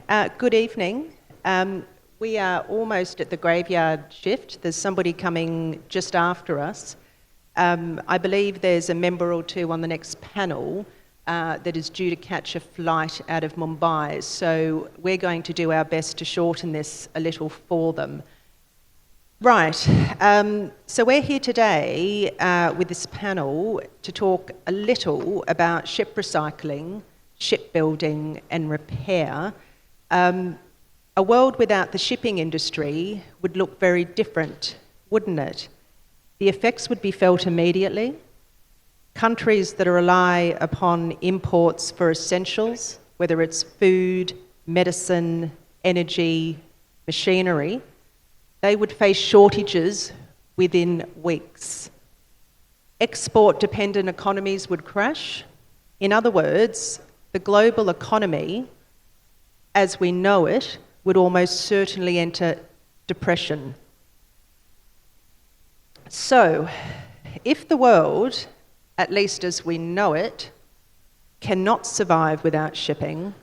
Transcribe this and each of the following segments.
Good evening. We are almost at the graveyard shift. There's somebody coming just after us. I believe there's a member or two on the next panel that is due to catch a flight out of Mumbai. So we're going to do our best to shorten this a little for them. Right, so we're here today with this panel to talk a little about ship recycling, shipbuilding and repair. A world without the shipping industry would look very different, wouldn't it? The effects would be felt immediately. Countries that rely upon imports for essentials, whether it's food, medicine, energy, machinery, they would face shortages within weeks. Export-dependent economies would crash. In other words, the global economy, as we know it, would almost certainly enter depression. So, if the world, at least as we know it, cannot survive without shipping,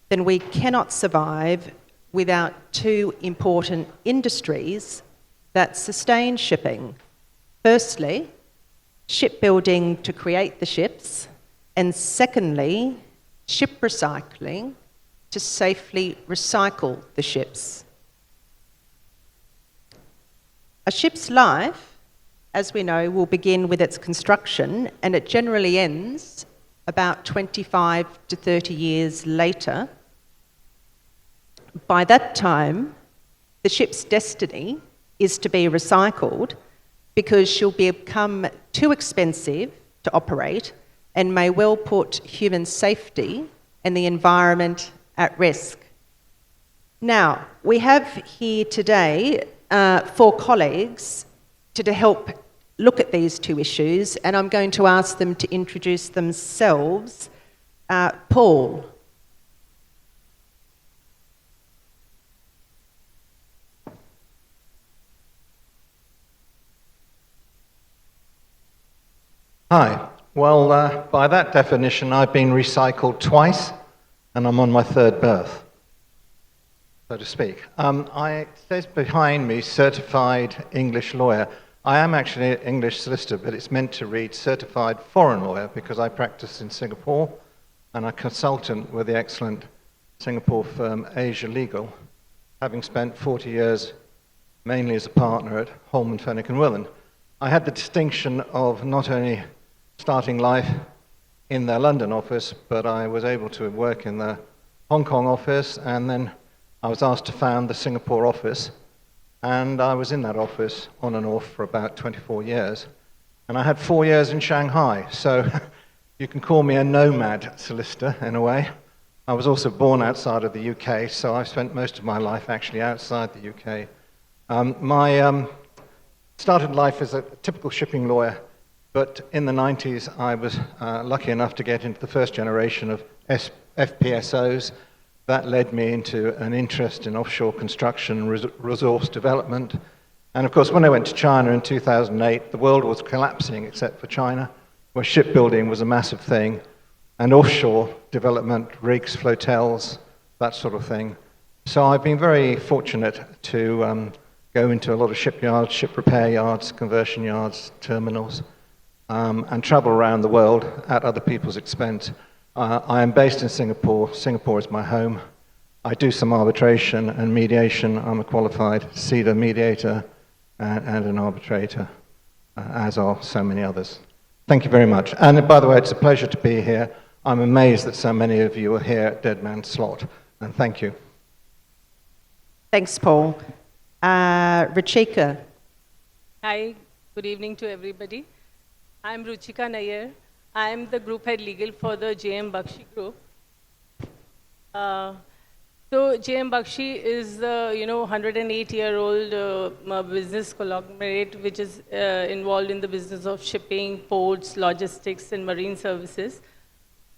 then we cannot survive without two important industries that sustain shipping. Firstly, shipbuilding to create the ships, and secondly, ship recycling to safely recycle the ships. A ship's life, as we know, will begin with its construction, and it generally ends about 25 to 30 years later. By that time, the ship's destiny is to be recycled because she'll become too expensive to operate and may well put human safety and the environment at risk. Now, we have here today 4 colleagues to help look at these two issues, and I'm going to ask them to introduce themselves. Paul. Hi. Well, by that definition, I've been recycled twice, and I'm on my 3rd berth, so to speak. It says behind me, certified English lawyer. I am actually an English solicitor, but it's meant to read certified foreign lawyer because I practice in Singapore, and I'm a consultant with the excellent Singapore firm Asia Legal, having spent 40 years mainly as a partner at Holman, Fenwick & Willen. I had the distinction of not only starting life in their London office, but I was able to work in the Hong Kong office, and then I was asked to found the Singapore office, and I was in that office on and off for about 24 years. And I had 4 years in Shanghai, so you can call me a nomad solicitor in a way. I was also born outside of the UK, so I've spent most of my life actually outside the UK. My started life as a typical shipping lawyer, but in the 90s, I was lucky enough to get into the first generation of FPSOs. That led me into an interest in offshore construction and resource development. And of course, when I went to China in 2008, the world was collapsing except for China, where shipbuilding was a massive thing, and offshore development, rigs, flotels, that sort of thing. So I've been very fortunate to go into a lot of shipyards, ship repair yards, conversion yards, terminals, and travel around the world at other people's expense. I am based in Singapore. Singapore is my home. I do some arbitration and mediation. I'm a qualified CEDA mediator and an arbitrator, as are so many others. Thank you very much. And by the way, it's a pleasure to be here. I'm amazed that so many of you are here at Dead Man's Slot, and thank you. Thanks, Paul. Ruchika. Hi, good evening to everybody. I'm Ruchika Nayyar. I'm the group head legal for the J.M. Bakshi group. So J.M. Bakshi is the 108-year-old business conglomerate which is involved in the business of shipping, ports, logistics, and marine services.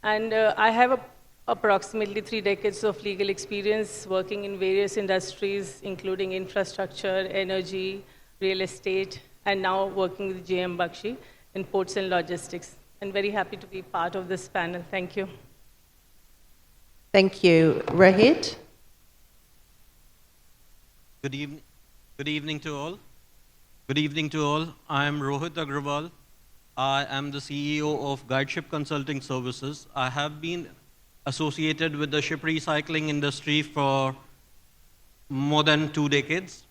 And I have approximately 3 decades of legal experience working in various industries, including infrastructure, energy, real estate, and now working with J.M. Bakshi in ports and logistics. And very happy to be part of this panel. Thank you. Thank you. Rohit? Good evening. Good evening to all. Good evening to all. I am Rohit Agarwal. I am the CEO of Guideship Consulting Services. I have been associated with the ship recycling industry for more than 2 decades.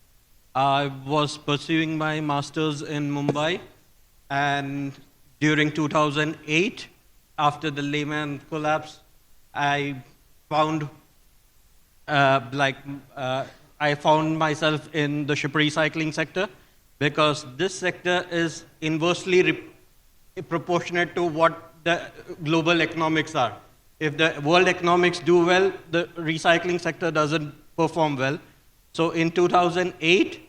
I was pursuing my master's in Mumbai, and during 2008, after the Lehman collapse, I found I found myself in the ship recycling sector because this sector is inversely proportionate to what the global economics are. If the world economics do well, the recycling sector doesn't perform well. So in 2008,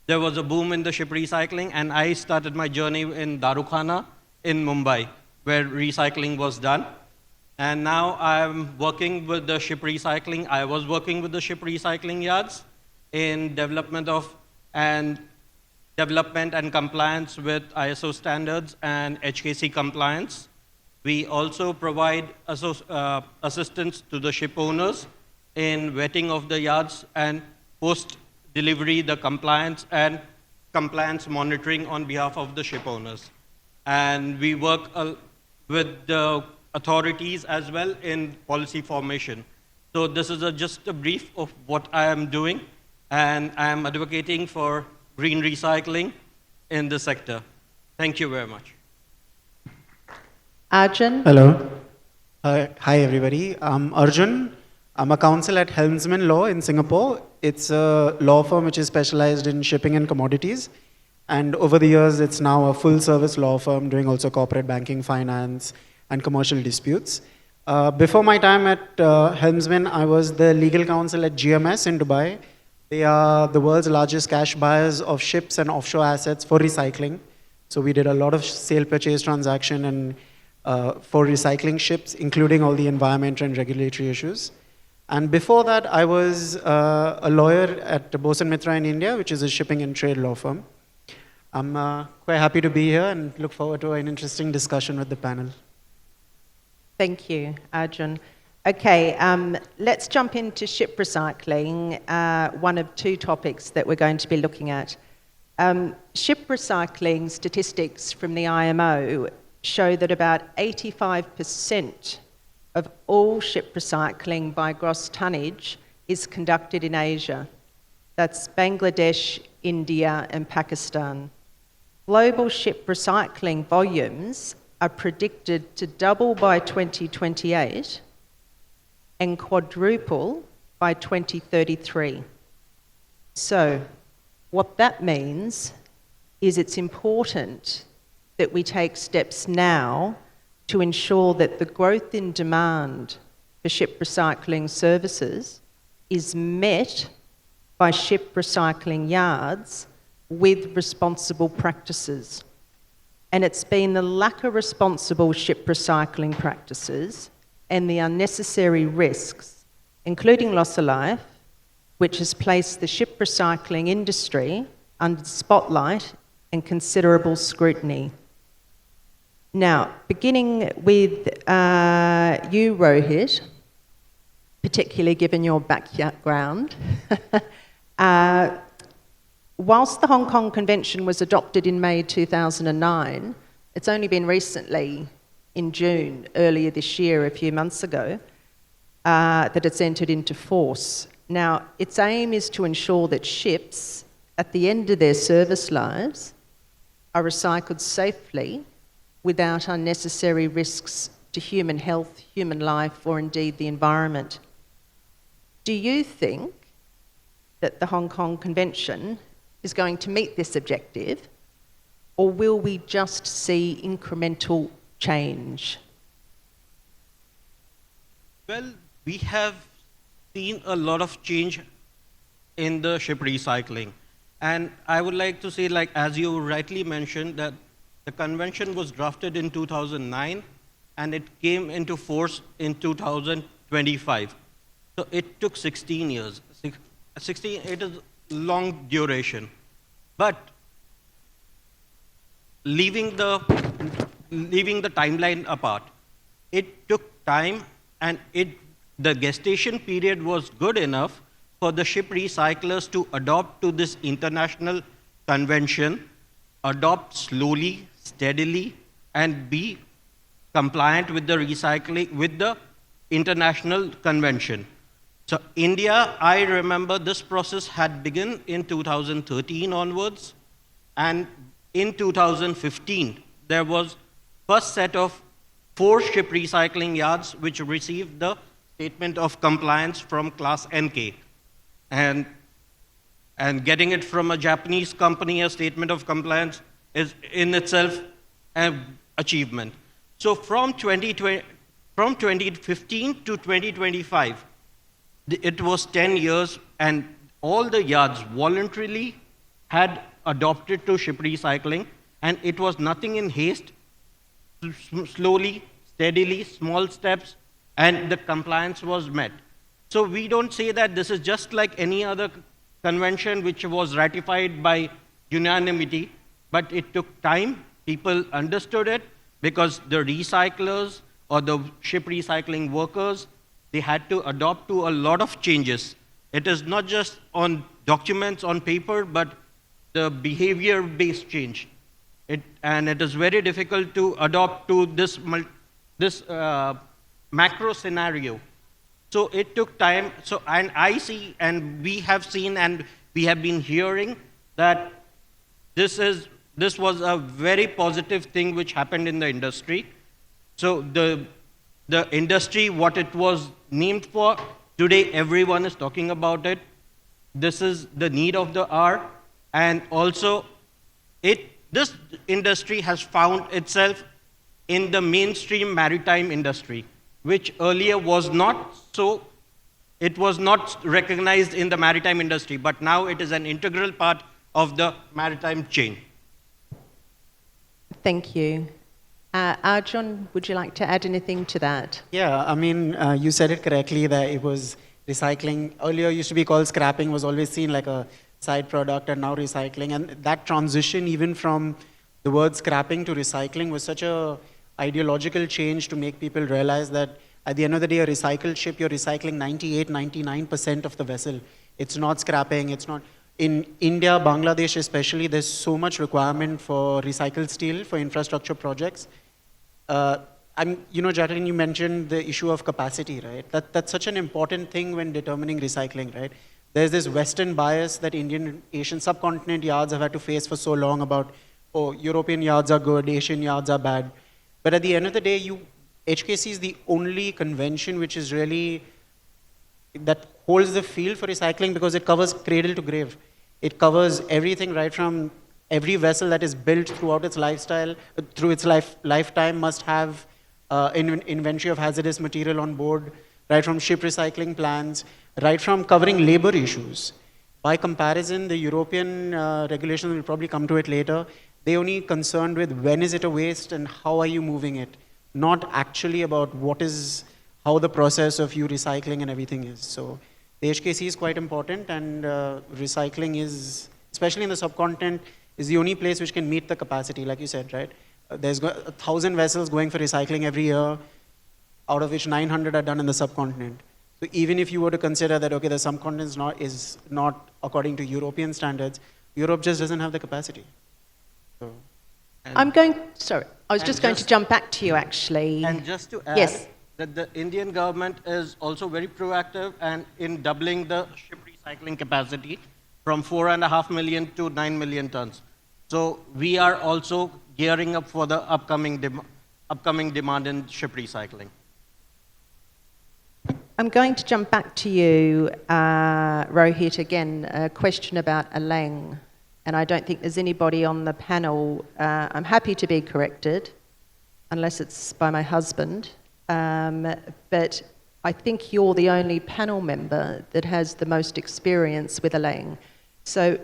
there was a boom in the ship recycling, and I started my journey in Darukhana in Mumbai, where recycling was done. And now I'm working with the ship recycling. I was working with the ship recycling yards in development and compliance with ISO standards and HKC compliance. We also provide assistance to the ship owners in vetting of the yards and post-delivery the compliance and compliance monitoring on behalf of the ship owners. And we work with the authorities as well in policy formation. So this is just a brief of what I am doing, and I am advocating for green recycling in the sector. Thank you very much. Arjun? Hello. Hi, everybody. I'm Arjun. I'm a counsel at Helmsman Law in Singapore. It's a law firm which is specialized in shipping and commodities. And over the years, it's now a full-service law firm doing also corporate banking, finance, and commercial disputes. Before my time at Helmsman, I was the legal counsel at GMS in Dubai. They are the world's largest cash buyers of ships and offshore assets for recycling. So we did a lot of sale purchase transaction and for recycling ships, including all the environmental and regulatory issues. And before that, I was a lawyer at Bosan Mitra in India, which is a shipping and trade law firm. I'm quite happy to be here and look forward to an interesting discussion with the panel. Thank you, Arjun. Okay, let's jump into ship recycling, one of two topics that we're going to be looking at. Ship recycling statistics from the IMO show that about 85% of all ship recycling by gross tonnage is conducted in Asia. That's Bangladesh, India, and Pakistan. Global ship recycling volumes are predicted to double by 2028 and quadruple by 2033. So, what that means is it's important that we take steps now to ensure that the growth in demand for ship recycling services is met by ship recycling yards with responsible practices. And it's been the lack of responsible ship recycling practices and the unnecessary risks, including loss of life, which has placed the ship recycling industry under the spotlight and considerable scrutiny. Now, beginning with you, Rohit, particularly given your background, whilst the Hong Kong Convention was adopted in May 2009, it's only been recently, in June, earlier this year, a few months ago, that it's entered into force. Now, its aim is to ensure that ships, at the end of their service lives, are recycled safely without unnecessary risks to human health, human life, or indeed the environment. Do you think that the Hong Kong Convention is going to meet this objective, or will we just see incremental change? Well, we have seen a lot of change in the ship recycling. And I would like to say, like, as you rightly mentioned, that the convention was drafted in 2009 and it came into force in 2025. So it took 16 years. 16, it is long duration. But leaving the timeline apart, it took time, and the gestation period was good enough for the ship recyclers to adopt to this international convention, adopt slowly, steadily, and be compliant with the recycling, with the international convention. So India, I remember this process had begun in 2013 onwards, and in 2015, there was first set of 4 ship recycling yards which received the statement of compliance from class NK. And getting it from a Japanese company, a statement of compliance, is in itself an achievement. So from 2015 to 2025, it was 10 years, and all the yards voluntarily had adopted to ship recycling, and it was nothing in haste, slowly, steadily, small steps, and the compliance was met. So we don't say that this is just like any other convention which was ratified by unanimity, but it took time. People understood it because the recyclers or the ship recycling workers, they had to adopt to a lot of changes. It is not just on documents, on paper, but the behavior-based change. And it is very difficult to adopt to this macro scenario. So it took time. So, and I see, and we have seen, and we have been hearing that this was a very positive thing which happened in the industry. So the industry, what it was named for, today everyone is talking about it. This is the need of the hour, and also this industry has found itself in the mainstream maritime industry, which earlier was not so. It was not recognized in the maritime industry, but now it is an integral part of the maritime chain. Thank you. Arjun, would you like to add anything to that? Yeah, I mean, you said it correctly that it was recycling. Earlier used to be called scrapping, was always seen like a side product, and now recycling. And that transition even from the word scrapping to recycling was such a ideological change to make people realize that at the end of the day, a recycled ship, you're recycling 99% of the vessel. It's not scrapping, it's not. In India, Bangladesh especially, there's so much requirement for recycled steel for infrastructure projects. Jacqueline, you mentioned the issue of capacity, right? That's such an important thing when determining recycling, right? There's this Western bias that Asian subcontinent yards have had to face for so long about, oh, European yards are good, Asian yards are bad. But at the end of the day, HKC is the only convention which is really, that holds the field for recycling because it covers cradle to grave. It covers everything right from every vessel that is built throughout its lifetime must have inventory of hazardous material on board, right from ship recycling plans, right from covering labor issues. By comparison, the European regulations, we'll probably come to it later, they're only concerned with when is it a waste and how are you moving it, not actually about how the process of you recycling and everything is. So the HKC is quite important, and recycling is, especially in the subcontinent, is the only place which can meet the capacity, like you said, right? There's 1,000 vessels going for recycling every year, out of which 900 are done in the subcontinent. So even if you were to consider that, okay, the subcontinent is not according to European standards, Europe just doesn't have the capacity. So. I was just going to jump back to you, actually. And just to add, yes, that the Indian government is also very proactive and in doubling the ship recycling capacity from 4.5 million to 9 million tons. So we are also gearing up for the upcoming demand in ship recycling. I'm going to jump back to you, Rohit, again, a question about Alang. And I don't think there's anybody on the panel, I'm happy to be corrected, unless it's by my husband. But I think you're the only panel member that has the most experience with Alang. So,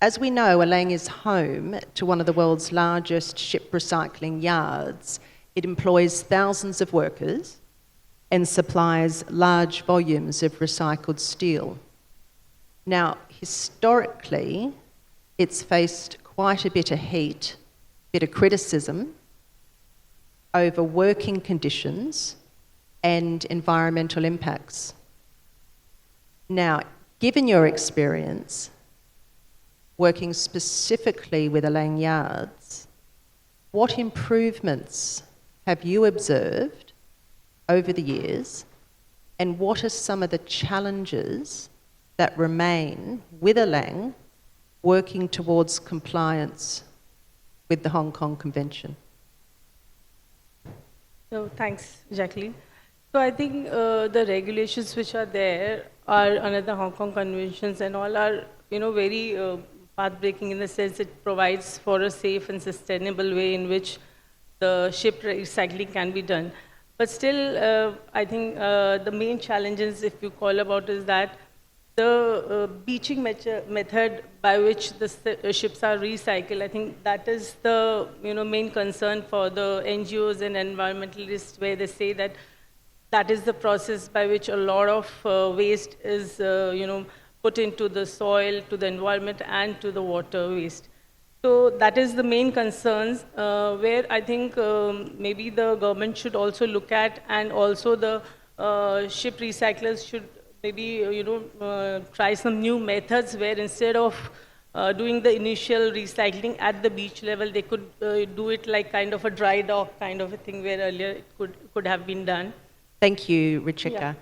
as we know, Alang is home to one of the world's largest ship recycling yards. It employs thousands of workers and supplies large volumes of recycled steel. Now, historically, it's faced quite a bit of heat, a bit of criticism over working conditions and environmental impacts. Now, given your experience working specifically with Alang yards, what improvements have you observed over the years, and what are some of the challenges that remain with Alang working towards compliance with the Hong Kong Convention? So thanks, Jacqueline. So I think the regulations which are there are under the Hong Kong conventions and all are, very path-breaking in the sense it provides for a safe and sustainable way in which the ship recycling can be done. But still, I think the main challenges, if you call about, is that the beaching method by which the ships are recycled, I think that is the main concern for the NGOs and environmentalists, where they say that that is the process by which a lot of waste is put into the soil, to the environment, and to the water waste. So that is the main concerns where I think maybe the government should also look at, and also the ship recyclers should maybe try some new methods where instead of doing the initial recycling at the beach level, they could do it like kind of a dry dock kind of a thing where earlier it could have been done. Thank you, Ruchika.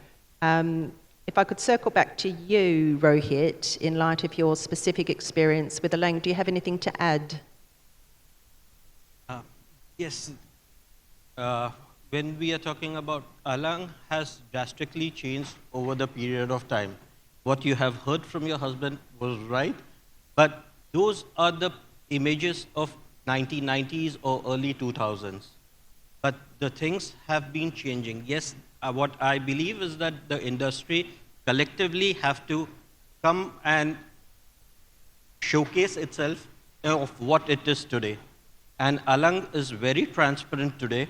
If I could circle back to you, Rohit, in light of your specific experience with Alang, do you have anything to add? Yes. When we are talking about Alang has drastically changed over the period of time. What you have heard from your husband was right, but those are the images of 1990s or early 2000s. But the things have been changing. Yes, what I believe is that the industry collectively have to come and showcase itself of what it is today. And Alang is very transparent today.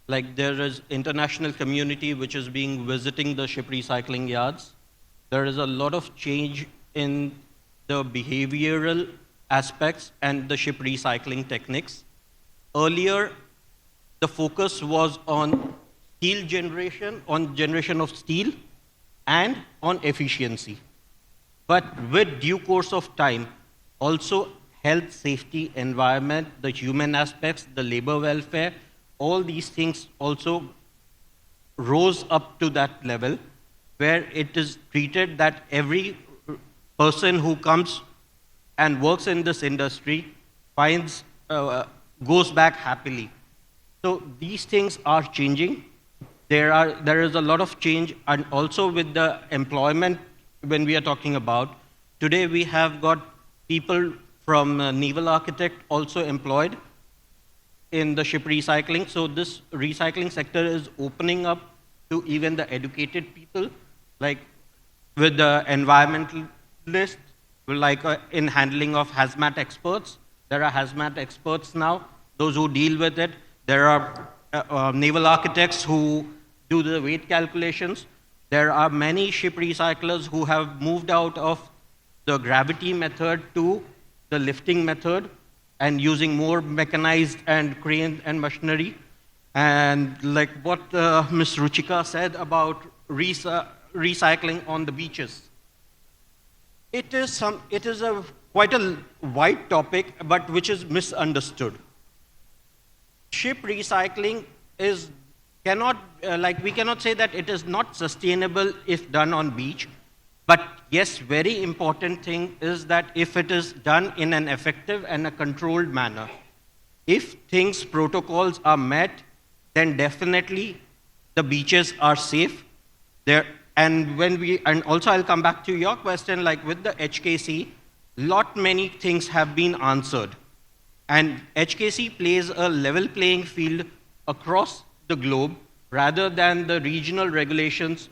Like there is international community which is being visiting the ship recycling yards. There is a lot of change in the behavioral aspects and the ship recycling techniques. Earlier, the focus was on steel generation, on generation of steel, and on efficiency. But with due course of time, also health, safety, environment, the human aspects, the labor welfare, all these things also rose up to that level where it is treated that every person who comes and works in this industry goes back happily. So these things are changing. There is a lot of change, and also with the employment when we are talking about. Today we have got people from naval architect also employed in the ship recycling. So this recycling sector is opening up to even the educated people, like with the environmentalists, like in handling of hazmat experts. There are hazmat experts now, those who deal with it. There are naval architects who do the weight calculations. There are many ship recyclers who have moved out of the gravity method to the lifting method and using more mechanized and crane and machinery. And like what Ms. Ruchika said about recycling on the beaches. It is quite a wide topic, but which is misunderstood. Ship recycling we cannot say that it is not sustainable if done on beach. But yes, very important thing is that if it is done in an effective and a controlled manner, if protocols are met, then definitely the beaches are safe. And also I'll come back to your question, like with the HKC, many things have been answered. And HKC plays a level playing field across the globe rather than the regional regulations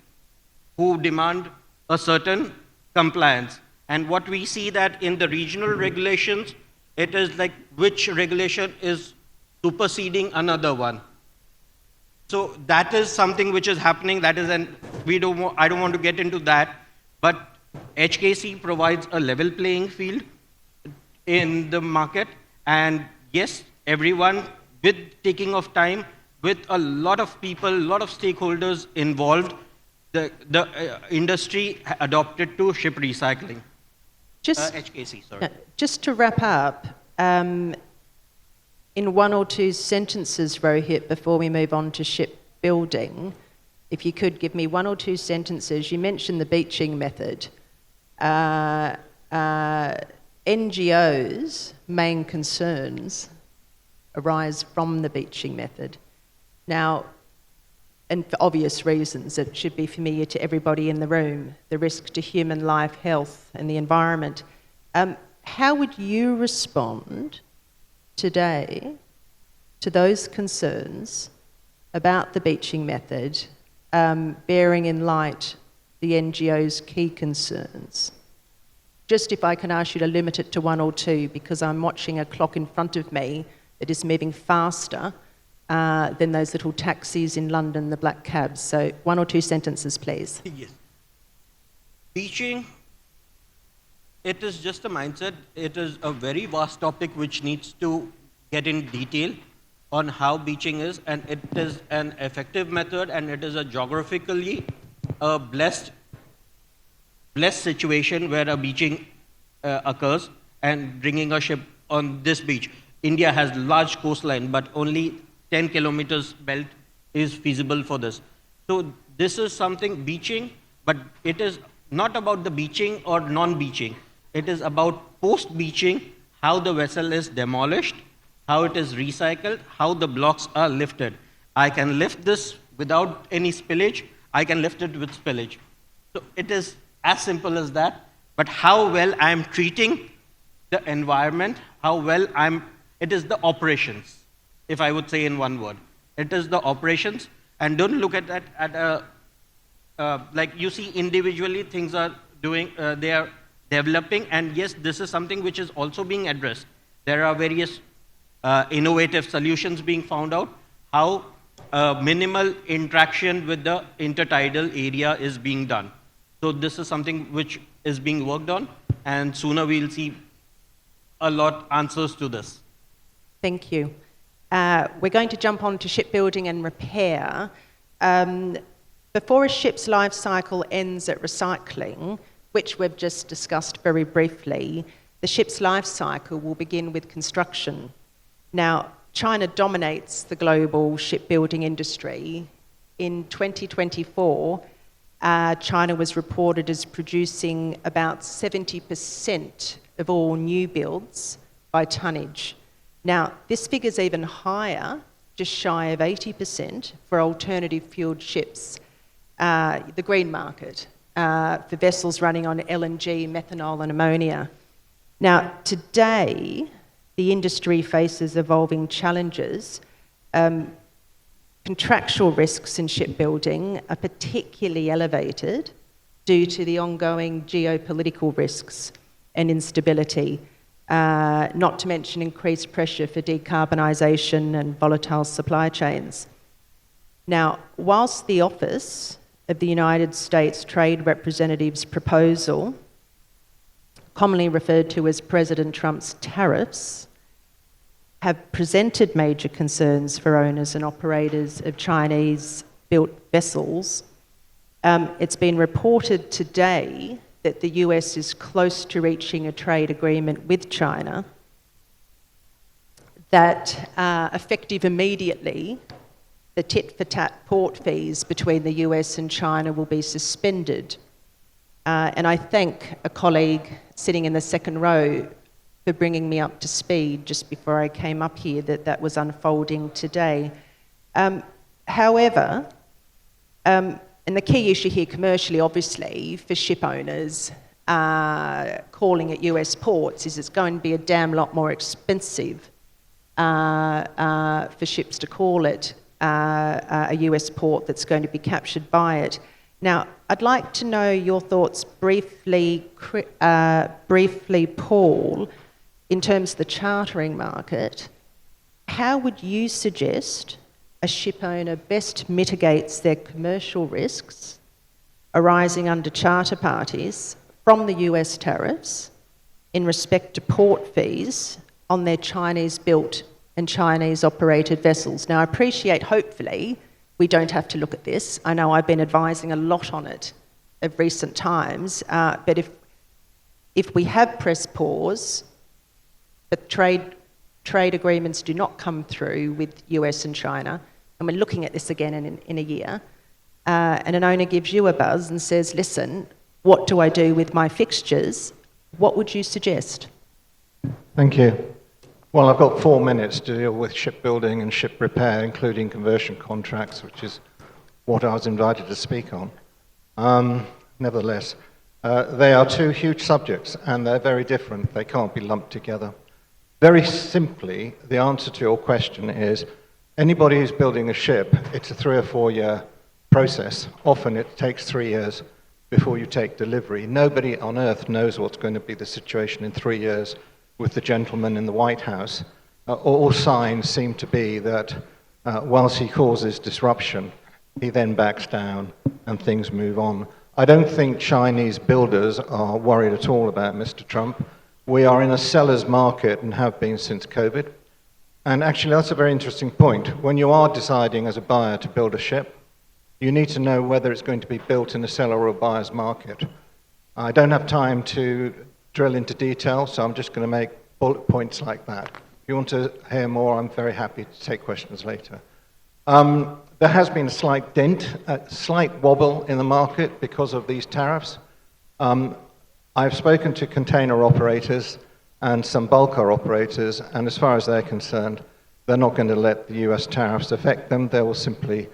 who demand a certain compliance. And what we see that in the regional regulations, it is like which regulation is superseding another one. So that is something which is happening. That is, I don't want to get into that, but HKC provides a level playing field in the market. And yes, everyone with taking of time, with a lot of people, a lot of stakeholders involved, the industry adopted to ship recycling. Just, HKC, sorry. just to wrap up, in one or two sentences, Rohit, before we move on to shipbuilding, if you could give me one or two sentences. You mentioned the beaching method. NGOs' main concerns arise from the beaching method. Now, and for obvious reasons, it should be familiar to everybody in the room, the risk to human life, health, and the environment. How would you respond today to those concerns about the beaching method, bearing in light the NGO's key concerns? Just if I can ask you to limit it to one or two, because I'm watching a clock in front of me that is moving faster than those little taxis in London, the black cabs. So one or two sentences, please. Yes. Beaching, it is just a mindset. It is a very vast topic which needs to get in detail on how beaching is, and it is an effective method, and it is a geographically blessed situation where a beaching occurs and bringing a ship on this beach. India has large coastline, but only 10 kilometers belt is feasible for this. So this is something beaching, but it is not about the beaching or non-beaching. It is about post-beaching, how the vessel is demolished, how it is recycled, how the blocks are lifted. I can lift this without any spillage. I can lift it with spillage. So it is as simple as that. But how well I am treating the environment, how well it is the operations. If I would say in one word, it is the operations, and don't look at that like you see individually things are doing, they are developing, and yes, this is something which is also being addressed. There are various innovative solutions being found out, how minimal interaction with the intertidal area is being done. So this is something which is being worked on, and sooner we'll see a lot answers to this. Thank you. We're going to jump on to shipbuilding and repair. Before a ship's life cycle ends at recycling, which we've just discussed very briefly, the ship's life cycle will begin with construction. Now, China dominates the global shipbuilding industry. In 2024, China was reported as producing about 70% of all new builds by tonnage. Now, this figure's even higher, just shy of 80% for alternative fueled ships, the green market, for vessels running on LNG, methanol and ammonia. Now, today, the industry faces evolving challenges. Contractual risks in shipbuilding are particularly elevated due to the ongoing geopolitical risks and instability, not to mention increased pressure for decarbonisation and volatile supply chains. Now, whilst the Office of the United States Trade Representative's proposal, commonly referred to as President Trump's tariffs, have presented major concerns for owners and operators of Chinese-built vessels, it's been reported today that the US is close to reaching a trade agreement with China that, effective immediately, the tit-for-tat port fees between the US and China will be suspended. And I thank a colleague sitting in the second row for bringing me up to speed just before I came up here that was unfolding today. However, and the key issue here commercially, obviously, for ship owners calling at US ports is it's going to be a damn lot more expensive for ships to call it a US port that's going to be captured by it. Now, I'd like to know your thoughts briefly, Paul, in terms of the chartering market. How would you suggest a ship owner best mitigates their commercial risks arising under charter parties from the US tariffs in respect to port fees on their Chinese-built and Chinese-operated vessels? Now, I appreciate, hopefully, we don't have to look at this. I know I've been advising a lot on it of recent times, but if we have press pause, but trade agreements do not come through with US and China, and we're looking at this again in a year, and an owner gives you a buzz and says, listen, what do I do with my fixtures? What would you suggest? Thank you. Well, I've got 4 minutes to deal with shipbuilding and ship repair, including conversion contracts, which is what I was invited to speak on. Nevertheless, they are two huge subjects, and they're very different. They can't be lumped together. Very simply, the answer to your question is, anybody who's building a ship, it's a 3 or 4 year process. Often it takes 3 years before you take delivery. Nobody on earth knows what's going to be the situation in 3 years with the gentleman in the White House. All signs seem to be that whilst he causes disruption, he then backs down and things move on. I don't think Chinese builders are worried at all about Mr. Trump. We are in a seller's market and have been since COVID. And actually, that's a very interesting point. When you are deciding as a buyer to build a ship, you need to know whether it's going to be built in a seller or a buyer's market. I don't have time to drill into detail, so I'm just going to make bullet points like that. If you want to hear more, I'm very happy to take questions later. There has been a slight dent, a slight wobble in the market because of these tariffs. I've spoken to container operators and some bulker operators, and as far as they're concerned, they're not going to let the US tariffs affect them. They will simply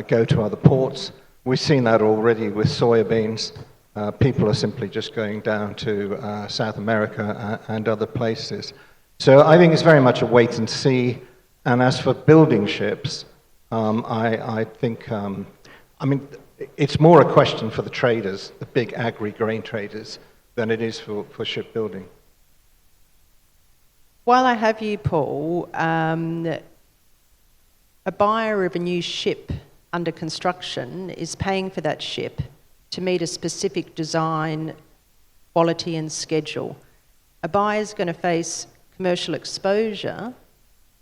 go to other ports. We've seen that already with soybeans. People are simply just going down to South America and other places. So I think it's very much a wait and see. And as for building ships, I think, it's more a question for the traders, the big agri-grain traders, than it is for shipbuilding. While I have you, Paul, a buyer of a new ship under construction is paying for that ship to meet a specific design, quality and schedule. A buyer is going to face commercial exposure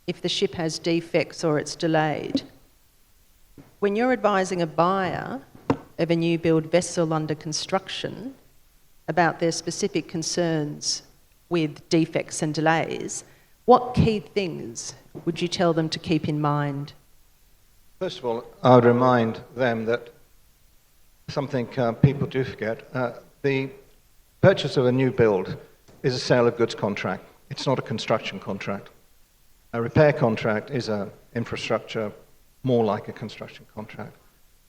if the ship has defects or it's delayed. When you're advising a buyer of a new build vessel under construction about their specific concerns with defects and delays, what key things would you tell them to keep in mind? First of all, I would remind them that something people do forget. The purchase of a new build is a sale of goods contract. It's not a construction contract. A repair contract is an infrastructure, more like a construction contract.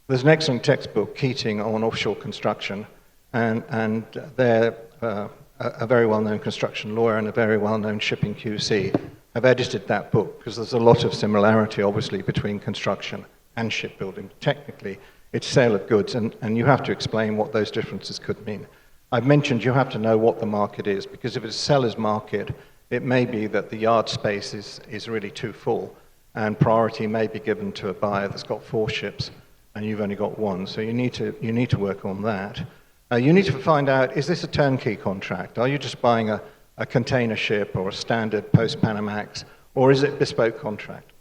There's an excellent textbook, Keating, on offshore construction, and they're a very well-known construction lawyer and a very well-known shipping QC have edited that book because there's a lot of similarity, obviously, between construction and shipbuilding. Technically, it's sale of goods, and you have to explain what those differences could mean. I've mentioned you have to know what the market is, because if it's a seller's market, it may be that the yard space is really too full, and priority may be given to a buyer that's got 4 ships, and you've only got 1. So you need to work on that. You need to find out, is this a turnkey contract? Are you just buying a container ship or a standard post-Panamax, or is it a bespoke contract?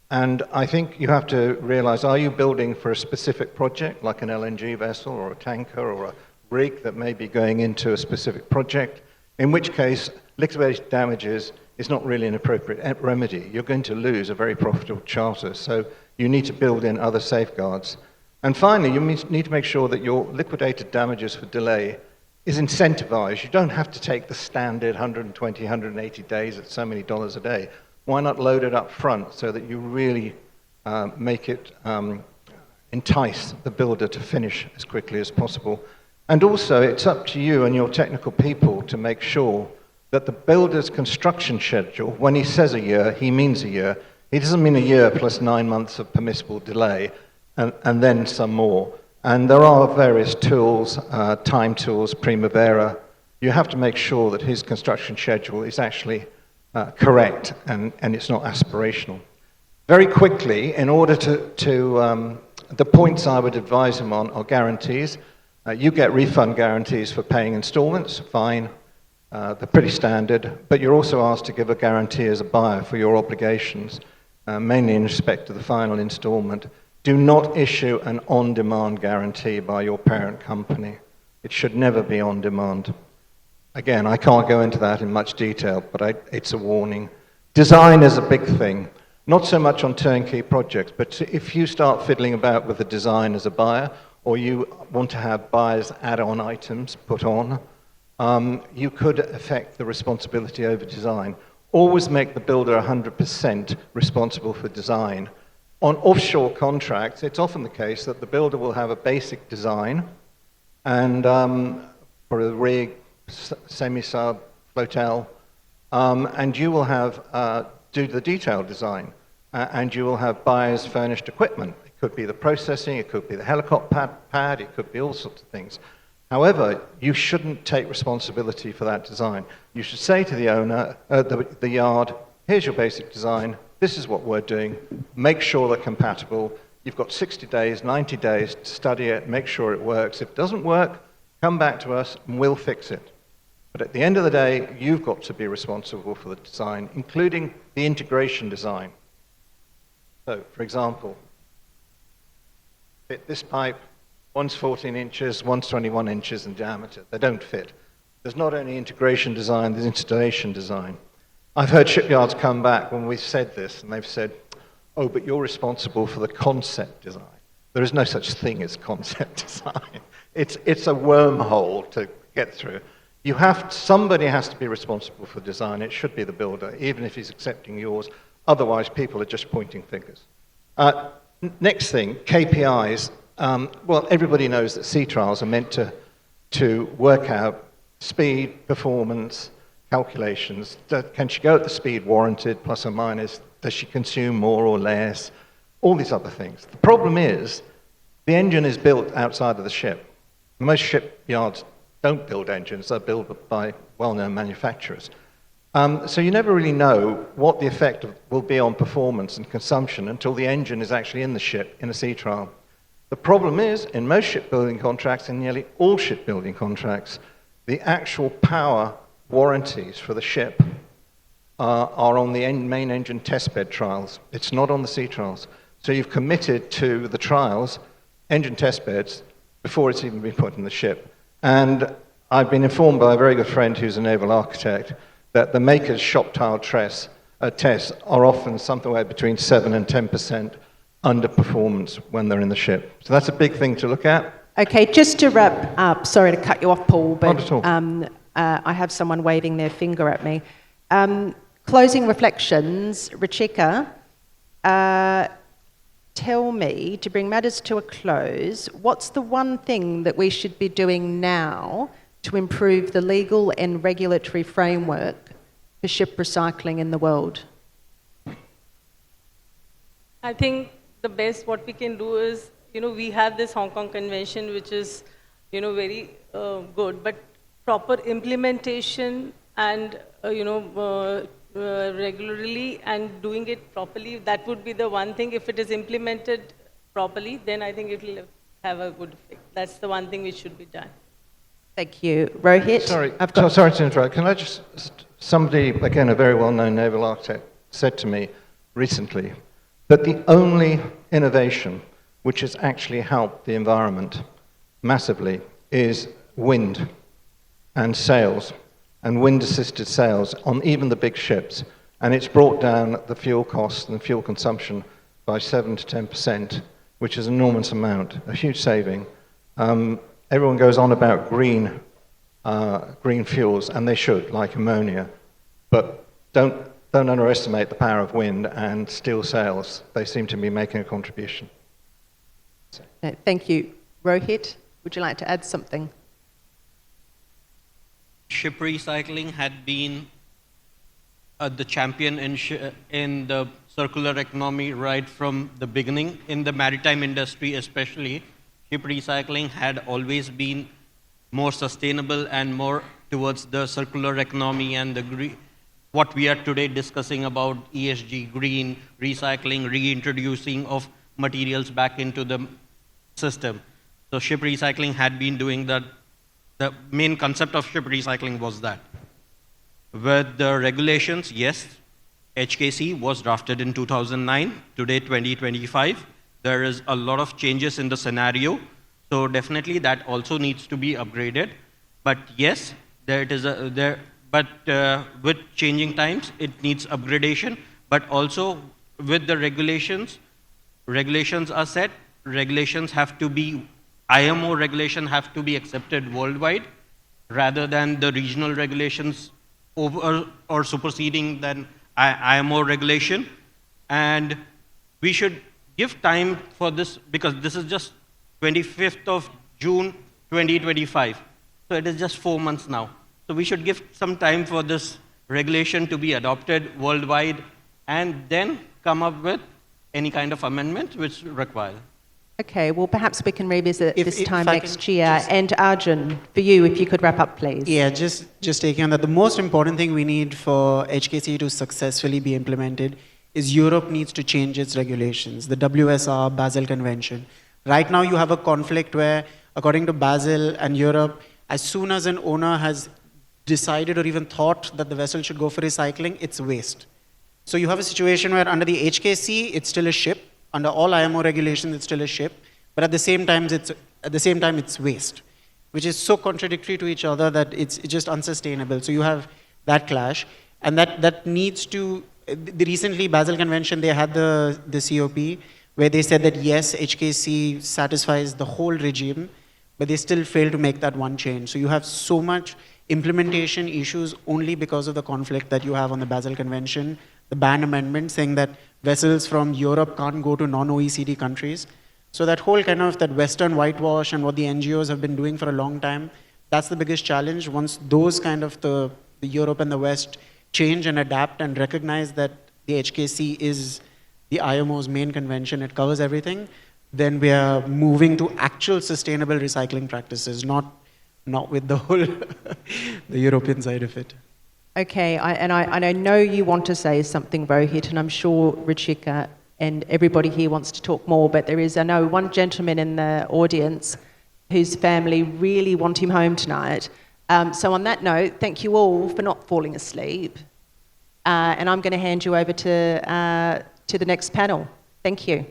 And I think you have to realize, are you building for a specific project, like an LNG vessel or a tanker or a rig that may be going into a specific project, in which case liquidated damages is not really an appropriate remedy. You're going to lose a very profitable charter, so you need to build in other safeguards. And finally, you need to make sure that your liquidated damages for delay is incentivized. You don't have to take the standard 120, 180 days at so many dollars a day. Why not load it up front so that you really make it entice the builder to finish as quickly as possible? And also, it's up to you and your technical people to make sure that the builder's construction schedule, when he says a year, he means a year. He doesn't mean a year plus 9 months of permissible delay and then some more. And there are various tools, time tools, Primavera. You have to make sure that his construction schedule is actually correct and it's not aspirational. Very quickly, in order to the points I would advise him on are guarantees. You get refund guarantees for paying installments, fine. They're pretty standard, but you're also asked to give a guarantee as a buyer for your obligations. mainly in respect to the final installment, do not issue an on-demand guarantee by your parent company. It should never be on demand. Again, I can't go into that in much detail, but it's a warning. Design is a big thing, not so much on turnkey projects, but if you start fiddling about with the design as a buyer, or you want to have buyers' add-on items put on, you could affect the responsibility over design. Always make the builder 100% responsible for design. On offshore contracts, it's often the case that the builder will have a basic design, and for a rig, semi-sub, flotel, and you will have do the detailed design, and you will have buyers furnished equipment. It could be the processing, it could be the helicopter pad, it could be all sorts of things. However, you shouldn't take responsibility for that design. You should say to the owner, the yard, here's your basic design, this is what we're doing, make sure they're compatible. You've got 60 days, 90 days to study it, make sure it works. If it doesn't work, come back to us and we'll fix it. But at the end of the day, you've got to be responsible for the design, including the integration design. So, for example, fit this pipe, one's 14 inches, one's 21 inches in diameter. They don't fit. There's not only integration design, there's installation design. I've heard shipyards come back when we've said this, and they've said, oh, but you're responsible for the concept design. There is no such thing as concept design. It's a wormhole to get through. Somebody has to be responsible for design. It should be the builder, even if he's accepting yours. Otherwise, people are just pointing fingers. Next thing, KPIs. Well, everybody knows that sea trials are meant to work out speed, performance, calculations. Can she go at the speed warranted, plus or minus? Does she consume more or less? All these other things. The problem is, the engine is built outside of the ship. Most shipyards don't build engines, they're built by well-known manufacturers. So you never really know what the effect will be on performance and consumption until the engine is actually in the ship in a sea trial. The problem is, in most shipbuilding contracts, in nearly all shipbuilding contracts, the actual power warranties for the ship are on the main engine testbed trials. It's not on the sea trials. So you've committed to the trials, engine testbeds, before it's even been put in the ship. And I've been informed by a very good friend who's a naval architect that the maker's shop tile tests are often somewhere between 7 and 10% underperformance when they're in the ship. So that's a big thing to look at. Okay, just to wrap up, sorry to cut you off, Paul, but Not at all. I have someone waving their finger at me. Closing reflections, Ruchika, tell me, to bring matters to a close, what's the one thing that we should be doing now to improve the legal and regulatory framework for ship recycling in the world? I think the best what we can do is, we have this Hong Kong Convention, which is, very good, but proper implementation and, regularly and doing it properly, that would be the one thing. If it is implemented properly, then I think it will have a good effect. That's the one thing which should be done. Thank you. Rohit? Sorry to interrupt. Can I just... Somebody, again, a very well-known naval architect, said to me recently that the only innovation which has actually helped the environment massively is wind and sails, and wind-assisted sails on even the big ships. And it's brought down the fuel costs and fuel consumption by 7 to 10%, which is an enormous amount, a huge saving. Everyone goes on about green fuels, and they should, like ammonia. But don't underestimate the power of wind and steel sails. They seem to be making a contribution. Thank you. Rohit, would you like to add something? Ship recycling had been the champion in the circular economy right from the beginning. In the maritime industry especially, ship recycling had always been more sustainable and more towards the circular economy and what we are today discussing about ESG, green, recycling, reintroducing of materials back into the system. So ship recycling had been doing that. The main concept of ship recycling was that. With the regulations, yes, HKC was drafted in 2009, today 2025. There is a lot of changes in the scenario, so definitely that also needs to be upgraded. But yes, with changing times, it needs upgradation, but also with the regulations are set, regulations have to be, IMO regulation have to be accepted worldwide rather than the regional regulations over or superseding than IMO regulation. And we should give time for this because this is just 25th of June 2025. So it is just 4 months now. So we should give some time for this regulation to be adopted worldwide and then come up with any kind of amendment which require. Okay, well, perhaps we can revisit this if time I next can year. And Arjun, for you, if you could wrap up, please. Yeah, just taking on that. The most important thing we need for HKC to successfully be implemented is Europe needs to change its regulations, the WSR, Basel Convention. Right now, you have a conflict where, according to Basel and Europe, as soon as an owner has decided or even thought that the vessel should go for recycling, it's waste. So you have a situation where under the HKC, it's still a ship. Under all IMO regulations, it's still a ship. But at the same time, it's waste, which is so contradictory to each other that it's just unsustainable. So you have that clash. And that needs to, recently, Basel Convention, they had the COP, where they said that yes, HKC satisfies the whole regime, but they still fail to make that one change. So you have so much implementation issues only because of the conflict that you have on the Basel Convention, the ban amendment saying that vessels from Europe can't go to non-OECD countries. So that whole kind of that Western whitewash and what the NGOs have been doing for a long time, that's the biggest challenge. Once those kind of the Europe and the West change and adapt and recognize that the HKC is the IMO's main convention, it covers everything, then we are moving to actual sustainable recycling practices, not with the whole the European side of it. Okay, and I know you want to say something, Rohit, and I'm sure Ruchika and everybody here wants to talk more, but there is, I know, one gentleman in the audience whose family really want him home tonight. So on that note, thank you all for not falling asleep. And I'm going to hand you over to the next panel. Thank you.